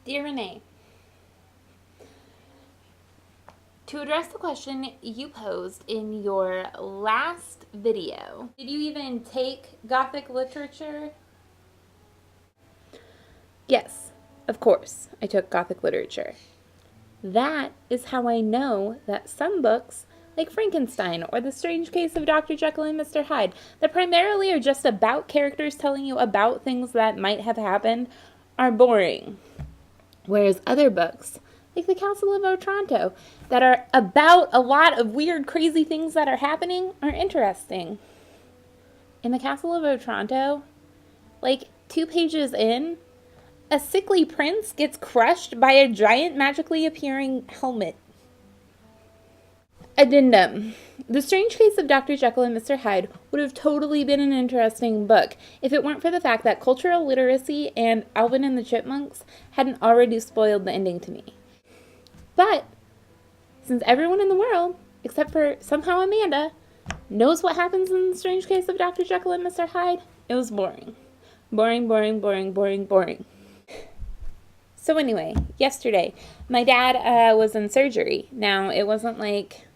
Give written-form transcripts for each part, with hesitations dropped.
Dear Renee, to address the question you posed in your last video, did you even take Gothic literature? Yes, of course, I took Gothic literature. That is how I know that some books, like Frankenstein or The Strange Case of Dr. Jekyll and Mr. Hyde, that primarily are just about characters telling you about things that might have happened, are boring. Whereas other books, like The Castle of Otranto, that are about a lot of weird, crazy things that are happening, are interesting. In The Castle of Otranto, like 2 pages in, a sickly prince gets crushed by a giant magically appearing helmet. Addendum. The Strange Case of Dr. Jekyll and Mr. Hyde would have totally been an interesting book if it weren't for the fact that cultural literacy and Alvin and the Chipmunks hadn't already spoiled the ending to me. But since everyone in the world, except for somehow Amanda, knows what happens in The Strange Case of Dr. Jekyll and Mr. Hyde, it was boring. Boring, boring, boring, boring, boring. So anyway, yesterday, my dad was in surgery. Now, it wasn't like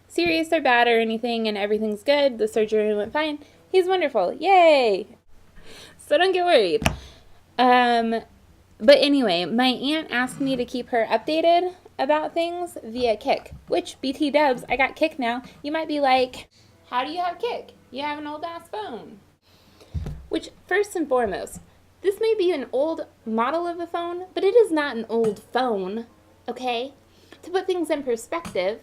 serious or bad or anything, and everything's good. The surgery went fine. He's wonderful. Yay! So don't get worried. But anyway, my aunt asked me to keep her updated about things via Kik, which, BT dubs, I got Kik now. You might be like, how do you have Kik? You have an old-ass phone. Which, first and foremost, this may be an old model of a phone, but it is not an old phone, okay? To put things in perspective,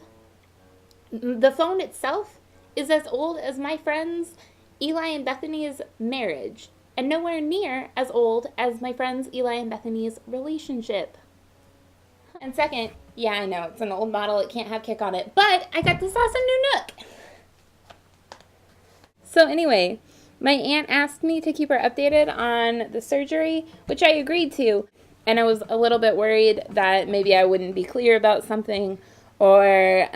the phone itself is as old as my friends Eli and Bethany's marriage, and nowhere near as old as my friends Eli and Bethany's relationship. And second, yeah, I know, it's an old model, it can't have Kik on it, but I got this awesome new Nook. So anyway, my aunt asked me to keep her updated on the surgery, which I agreed to, and I was a little bit worried that maybe I wouldn't be clear about something or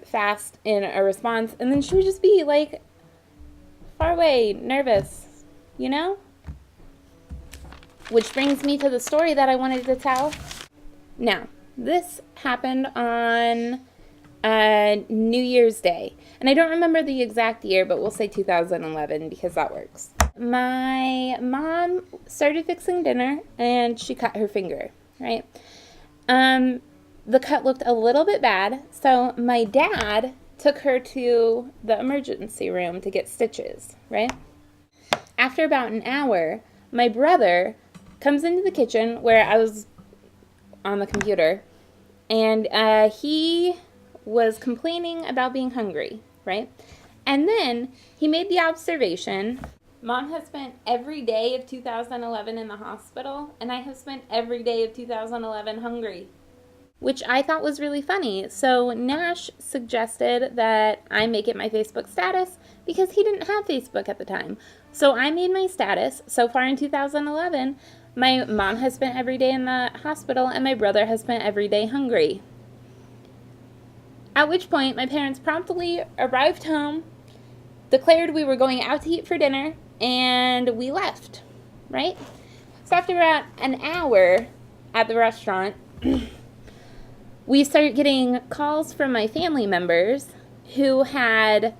fast in a response, and then she would just be like far away, nervous, you know? Which brings me to the story that I wanted to tell. Now, this happened on New Year's Day. And I don't remember the exact year, but we'll say 2011 because that works. My mom started fixing dinner and she cut her finger, right? The cut looked a little bit bad, so my dad took her to the emergency room to get stitches, right? After about an hour, my brother comes into the kitchen where I was on the computer, and he was complaining about being hungry, right? And then he made the observation, Mom has spent every day of 2011 in the hospital, and I have spent every day of 2011 hungry, which I thought was really funny. So Nash suggested that I make it my Facebook status because he didn't have Facebook at the time. So I made my status. So far in 2011, my mom has spent every day in the hospital, and my brother has spent every day hungry. At which point, my parents promptly arrived home, declared we were going out to eat for dinner, and we left, right? So after about an hour at the restaurant, we started getting calls from my family members who had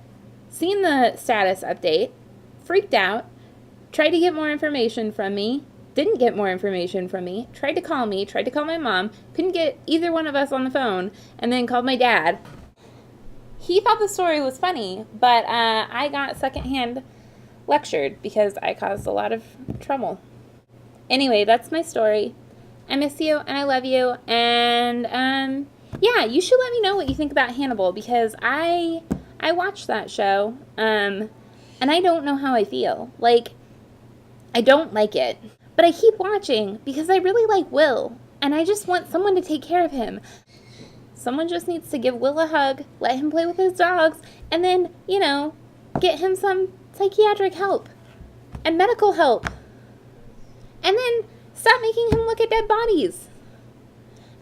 seen the status update, freaked out, tried to get more information from me, didn't get more information from me, tried to call my mom, couldn't get either one of us on the phone, and then called my dad. He thought the story was funny, but I got secondhand lectured because I caused a lot of trouble. Anyway, that's my story. I miss you, and I love you, and yeah, you should let me know what you think about Hannibal, because I watched that show, and I don't know how I feel. Like, I don't like it. But I keep watching because I really like Will, and I just want someone to take care of him. Someone just needs to give Will a hug, let him play with his dogs, and then, you know, get him some psychiatric help and medical help. And then stop making him look at dead bodies.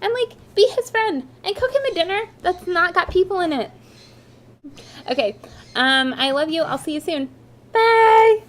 And, like, be his friend and cook him a dinner that's not got people in it. Okay, I love you. I'll see you soon. Bye!